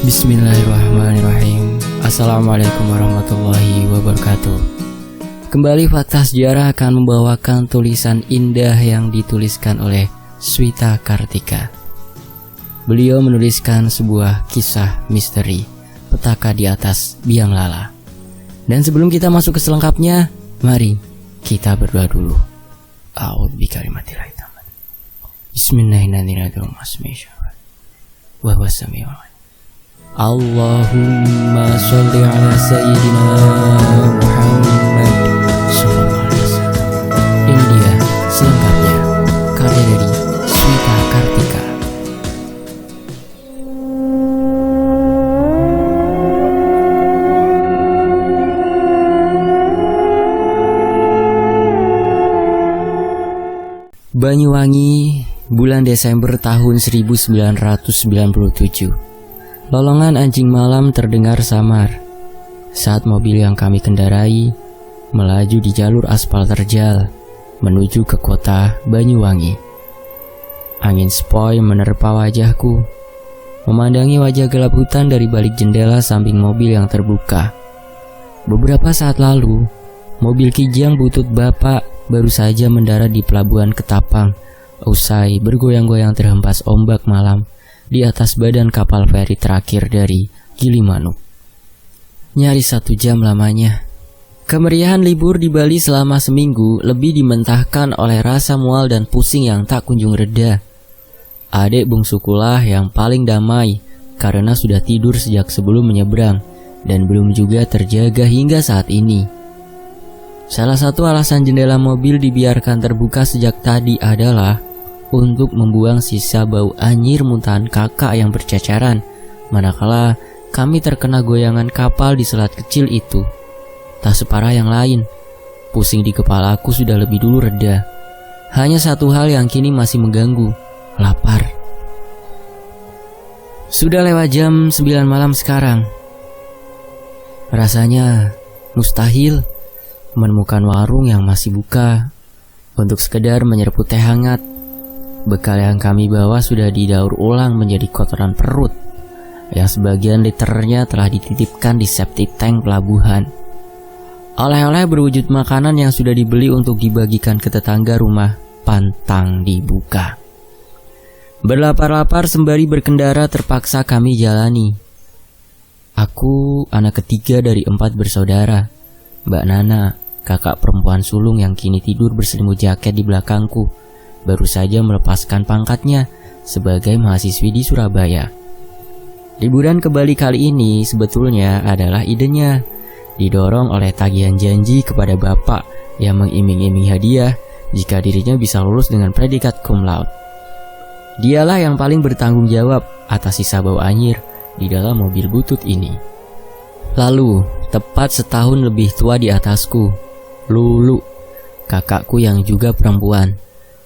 Bismillahirrahmanirrahim. Assalamualaikum warahmatullahi wabarakatuh. Kembali Fakta Sejarah akan membawakan tulisan indah yang dituliskan oleh Swita Kartika. Beliau menuliskan sebuah kisah misteri, Petaka di atas biang lala. Dan sebelum kita masuk ke selengkapnya, mari kita berdoa dulu. A'udzubikalimatillahit tammah. Bismillahirrahmanirrahim. Wa huwas samiul alim. Allahumma sholli ala sayyidina Muhammad sallallahu alaihi wasallam. Ini dia selengkapnya karya dari Swita Kartika. Banyuwangi, bulan Desember tahun 1997. Lolongan anjing malam terdengar samar saat mobil yang kami kendarai melaju di jalur aspal terjal menuju ke kota Banyuwangi. Angin sepoi menerpa wajahku, memandangi wajah gelap hutan dari balik jendela samping mobil yang terbuka. Beberapa saat lalu, mobil Kijang butut bapak baru saja mendarat di pelabuhan Ketapang usai bergoyang-goyang terhempas ombak malam di atas badan kapal feri terakhir dari Gilimanuk. Nyaris 1 jam lamanya. Kemeriahan libur di Bali selama seminggu lebih dimentahkan oleh rasa mual dan pusing yang tak kunjung reda. Adik bungsukulah yang paling damai karena sudah tidur sejak sebelum menyeberang dan belum juga terjaga hingga saat ini. Salah satu alasan jendela mobil dibiarkan terbuka sejak tadi adalah untuk membuang sisa bau anyir muntahan kakak yang berceceran manakala kami terkena goyangan kapal di selat kecil itu. Tak separah yang lain, pusing di kepala aku sudah lebih dulu reda. Hanya satu hal yang kini masih mengganggu, lapar. Sudah lewat jam 9 malam sekarang. Rasanya mustahil menemukan warung yang masih buka untuk sekedar menyerbu teh hangat. Bekal yang kami bawa sudah didaur ulang menjadi kotoran perut, yang sebagian liternya telah dititipkan di septic tank pelabuhan. Oleh-oleh berwujud makanan yang sudah dibeli untuk dibagikan ke tetangga rumah pantang dibuka. Berlapar-lapar sembari berkendara terpaksa kami jalani. Aku anak ketiga dari 4 bersaudara. Mbak Nana, kakak perempuan sulung yang kini tidur berselimut jaket di belakangku, baru saja melepaskan pangkatnya sebagai mahasiswi di Surabaya. Liburan ke Bali kali ini sebetulnya adalah idenya, didorong oleh tagihan janji kepada bapak yang mengiming-iming hadiah jika dirinya bisa lulus dengan predikat cum laude. Dialah yang paling bertanggung jawab atas sisa bau anyir di dalam mobil butut ini. Lalu, tepat setahun lebih tua di atasku, Lulu, kakakku yang juga perempuan,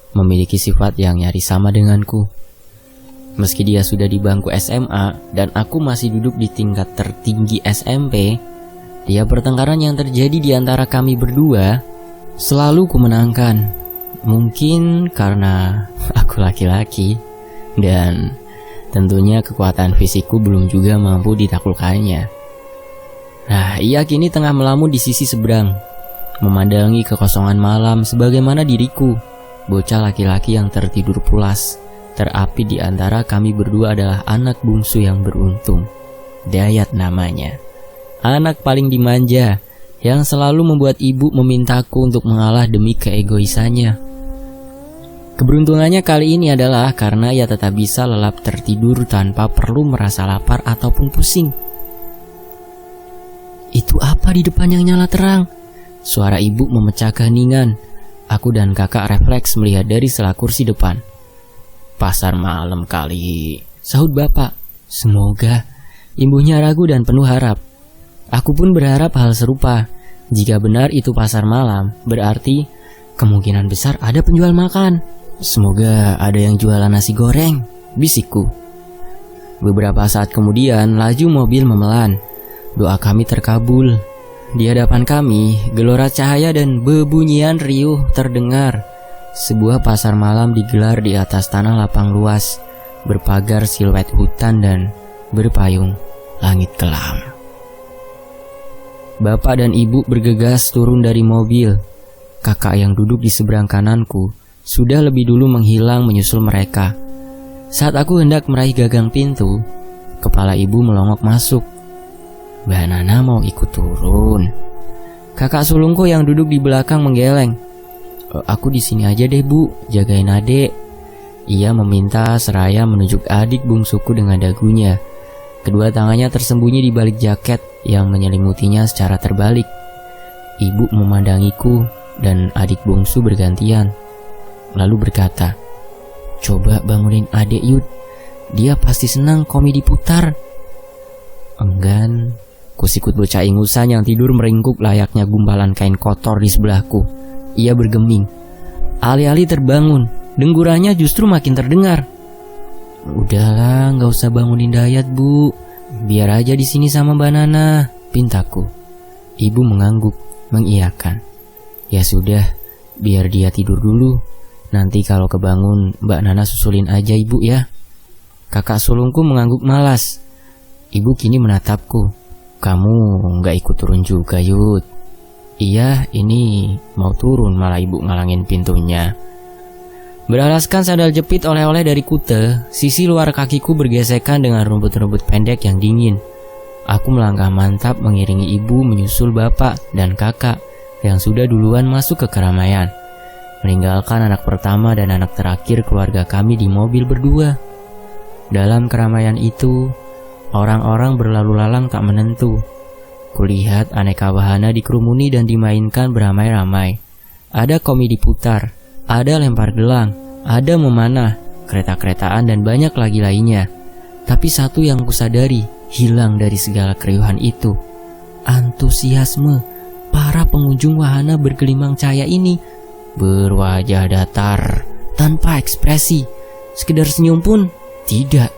memiliki sifat yang nyaris sama denganku. Meski dia sudah di bangku SMA dan aku masih duduk di tingkat tertinggi SMP, tiap pertengkaran yang terjadi di antara kami berdua selalu kumenangkan. Mungkin karena aku laki-laki dan tentunya kekuatan fisikku belum juga mampu ditaklukkannya. Nah, ia kini tengah melamun di sisi seberang, memandangi kekosongan malam sebagaimana diriku, bocah laki-laki yang tertidur pulas. Terapi di antara kami berdua adalah anak bungsu yang beruntung, Dayat namanya. Anak paling dimanja, yang selalu membuat ibu memintaku untuk mengalah demi keegoisannya. Keberuntungannya kali ini adalah karena ia tetap bisa lelap tertidur tanpa perlu merasa lapar ataupun pusing. Itu apa di depan yang nyala terang? Suara ibu memecah keheningan. Aku dan kakak refleks melihat dari sela kursi depan. Pasar malam kali, sahut bapak. Semoga. Ibunya ragu dan penuh harap. Aku pun berharap hal serupa. Jika benar itu pasar malam, berarti kemungkinan besar ada penjual makan. Semoga ada yang jualan nasi goreng, bisikku. Beberapa saat kemudian, laju mobil memelan. Doa kami terkabul. Di hadapan kami, gelora cahaya dan bebunyian riuh terdengar. Sebuah pasar malam digelar di atas tanah lapang luas, berpagar siluet hutan dan berpayung. langit kelam. Bapak dan ibu bergegas turun dari mobil. Kakak yang duduk di seberang kananku sudah lebih dulu menghilang menyusul mereka. Saat aku hendak meraih gagang pintu, kepala ibu melongok masuk. Mbak Nana mau ikut turun. Kakak sulungku yang duduk di belakang menggeleng. Aku di sini aja deh bu, jagain adik. Ia meminta seraya menunjuk adik bungsuku dengan dagunya. Kedua tangannya tersembunyi di balik jaket yang menyelimutinya secara terbalik. Ibu memandangiku dan adik bungsu bergantian, lalu berkata, "Coba bangunin adik Yud, dia pasti senang komedi putar." Enggan, kusikut bocah ingusan yang tidur meringkuk layaknya gumpalan kain kotor di sebelahku. Ia bergeming. Alih-alih terbangun, denggurannya justru makin terdengar. "Udahlah, nggak usah bangunin Dayat bu, biar aja di sini sama Mbak Nana," pintaku. Ibu mengangguk, mengiyakan. "Ya sudah, biar dia tidur dulu. Nanti kalau kebangun, Mbak Nana susulin aja ibu ya." Kakak sulungku mengangguk malas. Ibu kini menatapku. "Kamu nggak ikut turun juga, Yud?" "Iya, ini mau turun malah ibu ngalangin pintunya." Beralaskan sandal jepit oleh-oleh dari kute, sisi luar kakiku bergesekan dengan rumput-rumput pendek yang dingin. Aku melangkah mantap mengiringi ibu menyusul bapak dan kakak yang sudah duluan masuk ke keramaian, meninggalkan anak pertama dan anak terakhir keluarga kami di mobil berdua. Dalam keramaian itu, orang-orang berlalu lalang tak menentu. Kulihat aneka wahana dikerumuni dan dimainkan beramai-ramai. Ada komedi putar, ada lempar gelang, ada memanah, kereta-keretaan dan banyak lagi lainnya. Tapi satu yang kusadari hilang dari segala keriuhan itu. Antusiasme para pengunjung wahana bergelimang cahaya ini, berwajah datar, tanpa ekspresi, sekedar senyum pun tidak.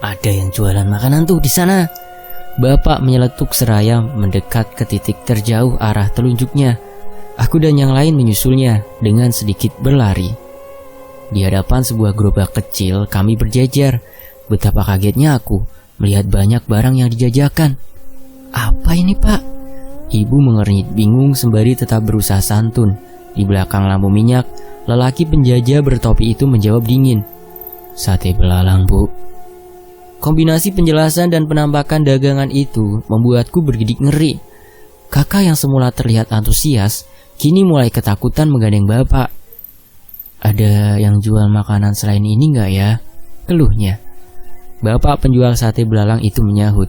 Ada yang jualan makanan tuh di sana." Bapak menyeletuk seraya mendekat ke titik terjauh arah telunjuknya. Aku dan yang lain menyusulnya dengan sedikit berlari. Di hadapan sebuah gerobak kecil kami berjejer. Betapa kagetnya aku melihat banyak barang yang dijajakan. "Apa ini pak?" Ibu mengernyit bingung sembari tetap berusaha santun. Di belakang lampu minyak, lelaki penjajah bertopi itu menjawab dingin, "Sate belalang bu." Kombinasi penjelasan dan penampakan dagangan itu membuatku bergidik ngeri. Kakak yang semula terlihat antusias kini mulai ketakutan menggandeng bapak. "Ada yang jual makanan selain ini nggak ya?" keluhnya. Bapak penjual sate belalang itu menyahut,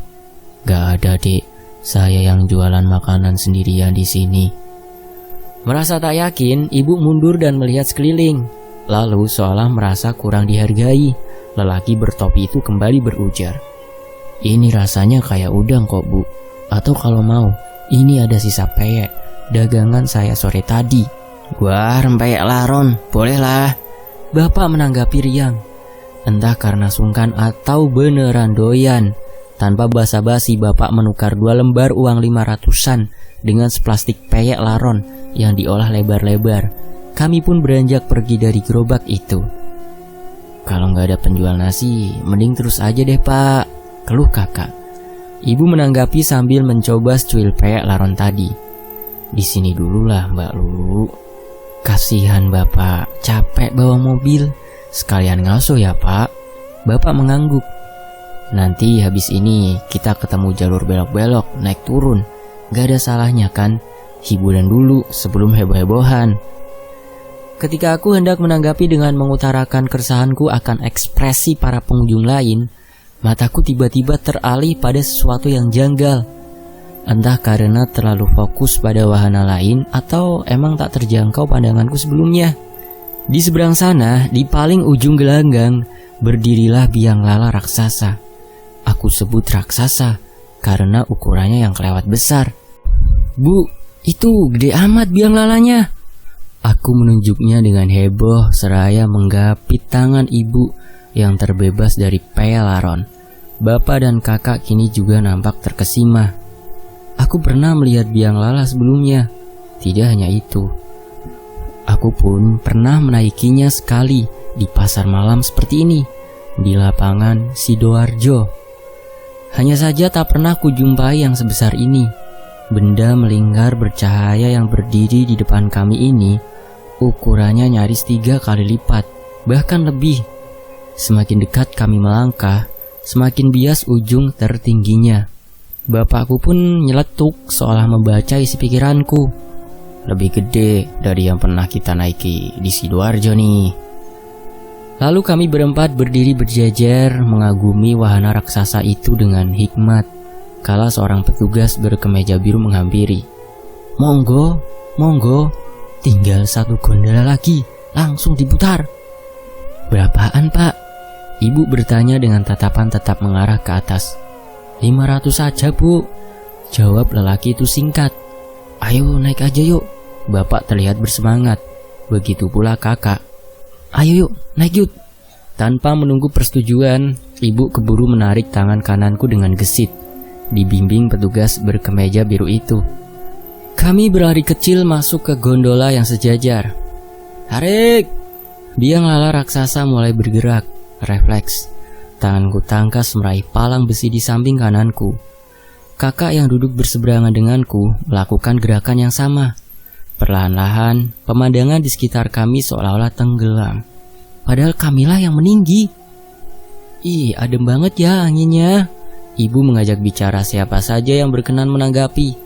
"Gak ada dek, saya yang jualan makanan sendirian di sini." Merasa tak yakin, ibu mundur dan melihat sekeliling. Lalu seolah merasa kurang dihargai, lelaki bertopi itu kembali berujar, "Ini rasanya kayak udang kok bu, atau kalau mau, ini ada sisa peyek dagangan saya sore tadi." "Wah, rempeyek laron, bolehlah," bapak menanggapi riang. Entah karena sungkan atau beneran doyan, tanpa basa-basi bapak menukar 2 lembar uang 500-an dengan seplastik peyek laron yang diolah lebar-lebar. Kami pun beranjak pergi dari gerobak itu. "Kalau nggak ada penjual nasi, mending terus aja deh pak," keluh kakak. Ibu menanggapi sambil mencoba secuil peyek laron tadi. "Di sini dulu lah Mbak Lulu. Kasihan bapak, capek bawa mobil. Sekalian ngasuh ya pak." Bapak mengangguk. "Nanti habis ini kita ketemu jalur belok-belok, naik turun. Gak ada salahnya kan? Hiburan dulu sebelum heboh-hebohan." Ketika aku hendak menanggapi dengan mengutarakan keresahanku akan ekspresi para pengunjung lain, mataku tiba-tiba teralih pada sesuatu yang janggal. Entah karena terlalu fokus pada wahana lain atau emang tak terjangkau pandanganku sebelumnya. Di seberang sana, di paling ujung gelanggang, berdirilah biang lala raksasa. Aku sebut raksasa karena ukurannya yang kelewat besar. "Bu, itu gede amat biang lalanya." Aku menunjuknya dengan heboh seraya menggapit tangan ibu yang terbebas dari peyek laron. Bapak dan kakak kini juga nampak terkesima. Aku pernah melihat biang lala sebelumnya. Tidak hanya itu, aku pun pernah menaikinya sekali di pasar malam seperti ini. di lapangan Sidoarjo. Hanya saja tak pernah kujumpai yang sebesar ini. Benda melingkar bercahaya yang berdiri di depan kami ini ukurannya nyaris 3 kali lipat, bahkan lebih. Semakin dekat kami melangkah, semakin bias ujung tertingginya. Bapakku pun nyeletuk seolah membaca isi pikiranku. Lebih gede dari yang pernah kita naiki di Sidoarjo nih. Lalu kami berempat berdiri berjajar mengagumi wahana raksasa itu dengan hikmat. Kala seorang petugas berkemeja biru menghampiri. Monggo, monggo, tinggal 1 gondola lagi, langsung diputar. Berapaan pak? Ibu bertanya dengan tatapan tetap mengarah ke atas. 500 saja bu, jawab lelaki itu singkat. Ayo naik aja yuk. Bapak terlihat bersemangat. Begitu pula kakak. Ayo yuk, naik yuk. Tanpa menunggu persetujuan, ibu keburu menarik tangan kananku dengan gesit. Dibimbing petugas berkemeja biru itu. Kami berlari kecil masuk ke gondola yang sejajar. Tarik! Biang lala raksasa mulai bergerak. Refleks. Tanganku tangkas meraih palang besi di samping kananku. Kakak yang duduk berseberangan denganku melakukan gerakan yang sama. Perlahan-lahan, pemandangan di sekitar kami seolah-olah tenggelam. Padahal kamilah yang meninggi. Ih, adem banget ya anginnya. Ibu mengajak bicara siapa saja yang berkenan menanggapi.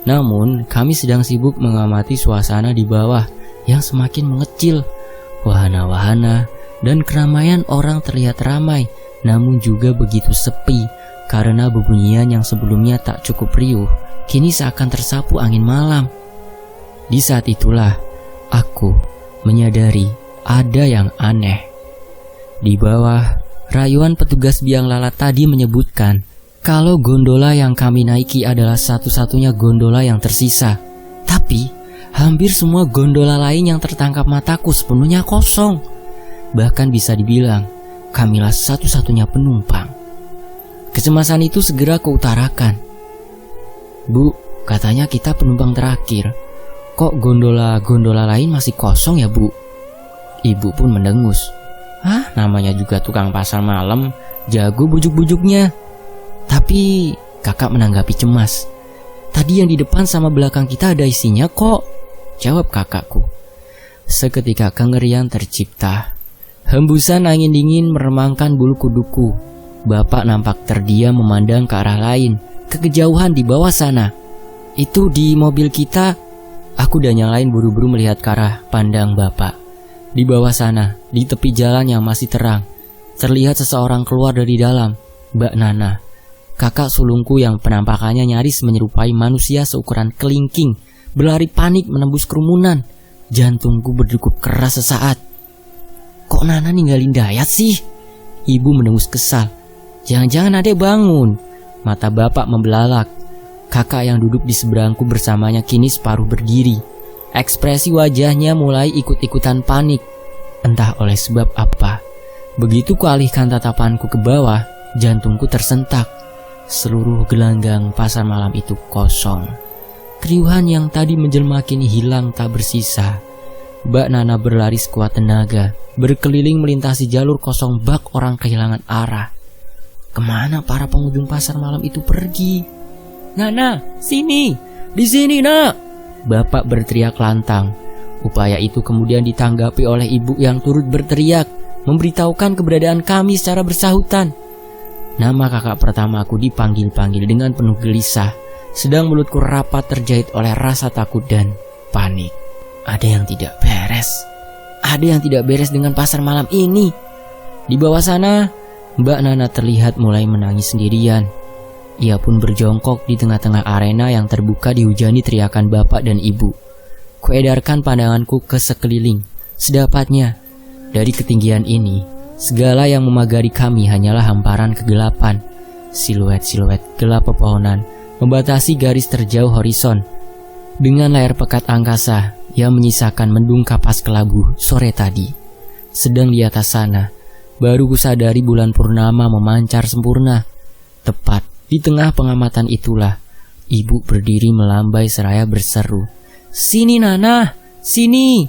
Namun, kami sedang sibuk mengamati suasana di bawah yang semakin mengecil. Wahana-wahana dan keramaian orang terlihat ramai, namun juga begitu sepi karena bebunyian yang sebelumnya tak cukup riuh, kini seakan tersapu angin malam. Di saat itulah, aku menyadari ada yang aneh. Di bawah, rayuan petugas biang lala tadi menyebutkan kalau gondola yang kami naiki adalah satu-satunya gondola yang tersisa. Tapi, hampir semua gondola lain yang tertangkap mataku sepenuhnya kosong. Bahkan bisa dibilang, kamilah satu-satunya penumpang. Kecemasan itu segera kuutarakan. Bu, katanya kita penumpang terakhir. Kok gondola lain masih kosong ya bu? Ibu pun mendengus. Hah, namanya juga tukang pasar malam, jago bujuk-bujuknya. Tapi kakak menanggapi cemas. Tadi yang di depan sama belakang kita ada isinya kok, jawab kakakku. Seketika kengerian tercipta. Hembusan angin dingin meremangkan bulu kuduku. Bapak nampak terdiam memandang ke arah lain, ke kejauhan di bawah sana. Itu di mobil kita. Aku dan yang lain buru-buru melihat ke arah pandang bapak. Di bawah sana, di tepi jalan yang masih terang, terlihat seseorang keluar dari dalam. Mbak Nana, kakak sulungku yang penampakannya nyaris menyerupai manusia seukuran kelingking, berlari panik menembus kerumunan. Jantungku berdegup keras sesaat. Kok Nana ninggalin Dayat sih? Ibu mendengus kesal. Jangan-jangan adek bangun. Mata bapak membelalak. Kakak yang duduk di seberangku bersamanya kini separuh berdiri. Ekspresi wajahnya mulai ikut-ikutan panik. Entah oleh sebab apa. Begitu kualihkan tatapanku ke bawah, jantungku tersentak. Seluruh gelanggang pasar malam itu kosong. Keriuhan yang tadi menjelma kini hilang tak bersisa. Mbak Nana berlari sekuat tenaga, berkeliling melintasi jalur kosong bak orang kehilangan arah. Kemana para pengunjung pasar malam itu pergi? Nana, sini, di sini nak. Bapak berteriak lantang. Upaya itu kemudian ditanggapi oleh ibu yang turut berteriak, memberitahukan keberadaan kami secara bersahutan. Nama kakak pertamaku dipanggil-panggil dengan penuh gelisah, sedang mulutku rapat terjahit oleh rasa takut dan panik. Ada yang tidak beres. Ada yang tidak beres dengan pasar malam ini. Di bawah sana, Mbak Nana terlihat mulai menangis sendirian. Ia pun berjongkok di tengah-tengah arena yang terbuka dihujani teriakan bapak dan ibu. Kuedarkan pandanganku ke sekeliling. Sedapatnya, dari ketinggian ini, segala yang memagari kami hanyalah hamparan kegelapan. Siluet-siluet gelap pepohonan membatasi garis terjauh horizon. Dengan layar pekat angkasa yang menyisakan mendung kapas kelabu sore tadi. Sedang di atas sana, baru kusadari bulan purnama memancar sempurna. Tepat di tengah pengamatan itulah, ibu berdiri melambai seraya berseru, "Sini Nana, sini!"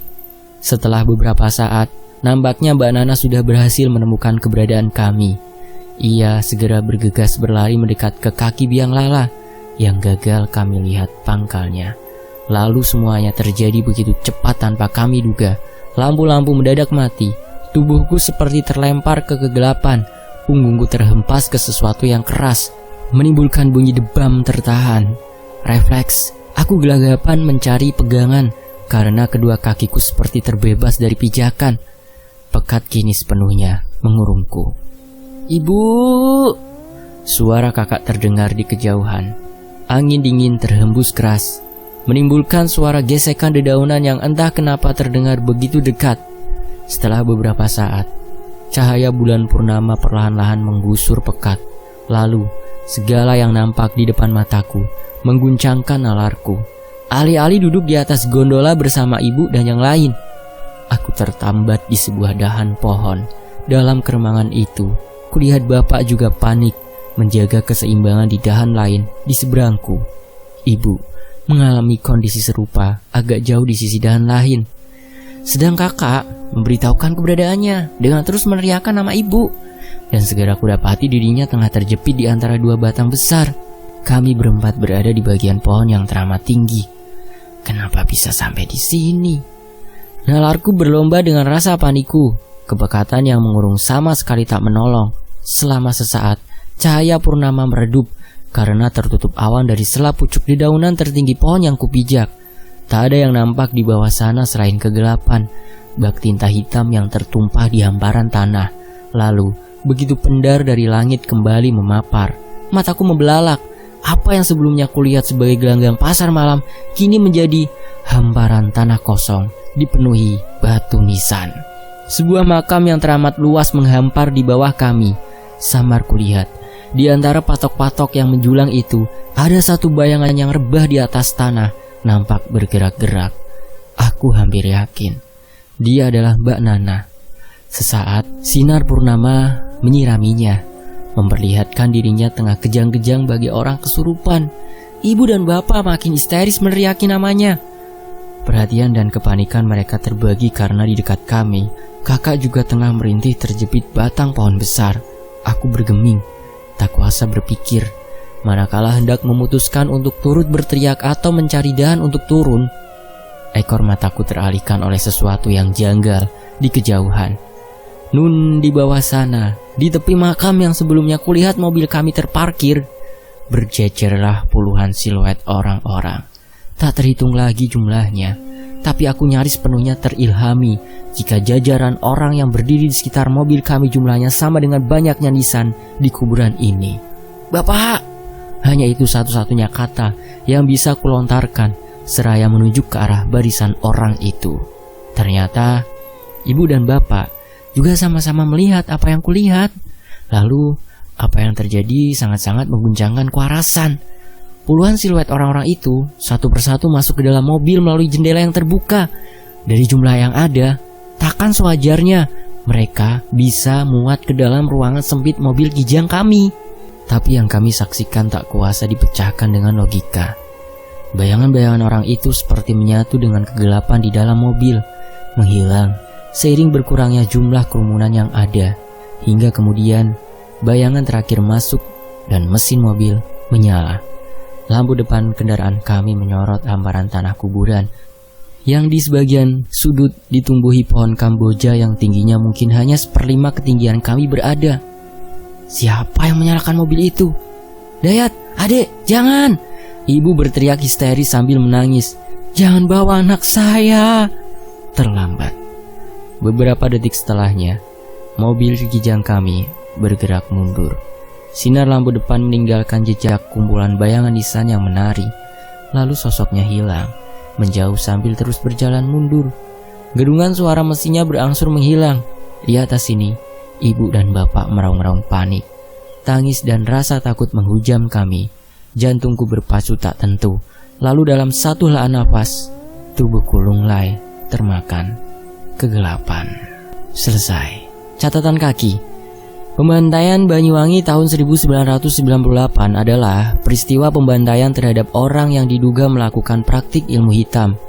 Setelah beberapa saat, Nampaknya Mbak Nana sudah berhasil menemukan keberadaan kami. Ia segera bergegas berlari mendekat ke kaki biang lala yang gagal kami lihat pangkalnya. Lalu semuanya terjadi begitu cepat tanpa kami duga. Lampu-lampu mendadak mati. Tubuhku seperti terlempar ke kegelapan. Punggungku terhempas ke sesuatu yang keras, menimbulkan bunyi debam tertahan. Refleks, aku gelagapan mencari pegangan karena kedua kakiku seperti terbebas dari pijakan. Pekat kini sepenuhnya mengurungku. "Ibu!" Suara kakak terdengar di kejauhan. Angin dingin terhembus keras, menimbulkan suara gesekan dedaunan yang entah kenapa terdengar begitu dekat. Setelah beberapa saat, cahaya bulan purnama perlahan-lahan menggusur pekat. Lalu, segala yang nampak di depan mataku mengguncangkan nalarku. Alih-alih duduk di atas gondola bersama ibu dan yang lain, aku tertambat di sebuah dahan pohon. Dalam keremangan itu, kulihat bapak juga panik menjaga keseimbangan di dahan lain di seberangku. Ibu mengalami kondisi serupa agak jauh di sisi dahan lain. Sedang kakak memberitahukan keberadaannya dengan terus meneriakkan nama ibu. Dan segera kudapati dirinya tengah terjepit di antara dua batang besar. Kami berempat berada di bagian pohon yang teramat tinggi. Kenapa bisa sampai di sini? Nalarku berlomba dengan rasa panikku. Kepekatan yang mengurung sama sekali tak menolong. Selama sesaat, cahaya purnama meredup karena tertutup awan dari sela pucuk dedaunan tertinggi pohon yang kupijak. Tak ada yang nampak di bawah sana selain kegelapan, bak tinta hitam yang tertumpah di hamparan tanah. Lalu, begitu pendar dari langit kembali memapar. Mataku membelalak. Apa yang sebelumnya kulihat sebagai gelanggang pasar malam, kini menjadi hamparan tanah kosong dipenuhi batu nisan. Sebuah makam yang teramat luas menghampar di bawah kami. Samar kulihat, di antara patok-patok yang menjulang itu, ada satu bayangan yang rebah di atas tanah, nampak bergerak-gerak. Aku hampir yakin, dia adalah Mbak Nana. Sesaat, sinar purnama menyiraminya, memperlihatkan dirinya tengah kejang-kejang bagi orang kesurupan. Ibu dan bapak makin histeris meneriaki namanya. Perhatian dan kepanikan mereka terbagi karena di dekat kami, kakak juga tengah merintih terjepit batang pohon besar. Aku bergeming, tak kuasa berpikir. Manakala hendak memutuskan untuk turut berteriak atau mencari dahan untuk turun, ekor mataku teralihkan oleh sesuatu yang janggal di kejauhan. Nun, di bawah sana, di tepi makam yang sebelumnya kulihat mobil kami terparkir, berjejerlah puluhan siluet orang-orang. Tak terhitung lagi jumlahnya, tapi aku nyaris penuhnya terilhami jika jajaran orang yang berdiri di sekitar mobil kami jumlahnya sama dengan banyaknya nisan di kuburan ini. "Bapak!" Hanya itu satu-satunya kata yang bisa kulontarkan seraya menunjuk ke arah barisan orang itu. Ternyata ibu dan bapak juga sama-sama melihat apa yang kulihat. Lalu apa yang terjadi sangat-sangat mengguncangkan kewarasan. Puluhan siluet orang-orang itu satu persatu masuk ke dalam mobil melalui jendela yang terbuka. Dari jumlah yang ada, takkan sewajarnya mereka bisa muat ke dalam ruangan sempit mobil kijang kami. Tapi yang kami saksikan tak kuasa dipecahkan dengan logika. Bayangan-bayangan orang itu seperti menyatu dengan kegelapan di dalam mobil, menghilang seiring berkurangnya jumlah kerumunan yang ada. Hingga kemudian bayangan terakhir masuk dan mesin mobil menyala. Lampu depan kendaraan kami menyorot hamparan tanah kuburan yang di sebagian sudut ditumbuhi pohon kamboja yang tingginya mungkin hanya 1/5 ketinggian kami berada. Siapa yang menyalakan mobil itu? "Dayat, adek, jangan!" Ibu berteriak histeris sambil menangis. "Jangan bawa anak saya!" Terlambat. Beberapa detik setelahnya, mobil kijang kami bergerak mundur. Sinar lampu depan meninggalkan jejak kumpulan bayangan nisan yang menari. Lalu sosoknya hilang, menjauh sambil terus berjalan mundur. Gedungan suara mesinnya berangsur menghilang. Di atas sini, ibu dan bapak meraung-raung panik. Tangis dan rasa takut menghujam kami. Jantungku berpacu tak tentu. Lalu dalam satu helaan nafas, tubuhku lunglai, termakan kegelapan. Selesai. Catatan kaki. Pembantaian Banyuwangi tahun 1998 adalah peristiwa pembantaian terhadap orang yang diduga melakukan praktik ilmu hitam.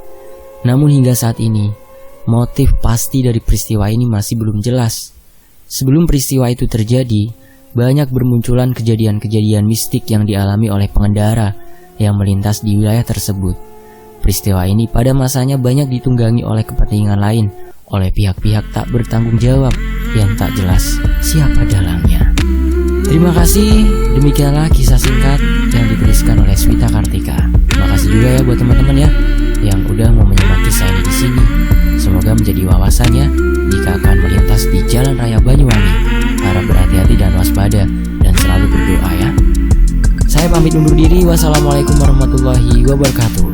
Namun hingga saat ini, motif pasti dari peristiwa ini masih belum jelas. Sebelum peristiwa itu terjadi, banyak bermunculan kejadian-kejadian mistik yang dialami oleh pengendara yang melintas di wilayah tersebut. Peristiwa ini pada masanya banyak ditunggangi oleh kepentingan lain, oleh pihak-pihak tak bertanggung jawab yang tak jelas siapa dalangnya. Terima kasih, demikianlah kisah singkat yang dituliskan oleh Swita Kartika. Terima kasih juga ya buat teman-teman ya yang udah mau menyimak kisah ini di sini. Semoga menjadi wawasan ya jika akan melintas di Jalan Raya Banyuwangi. Harap berhati-hati dan waspada dan selalu berdoa ya. Saya pamit undur diri. Wassalamualaikum warahmatullahi wabarakatuh.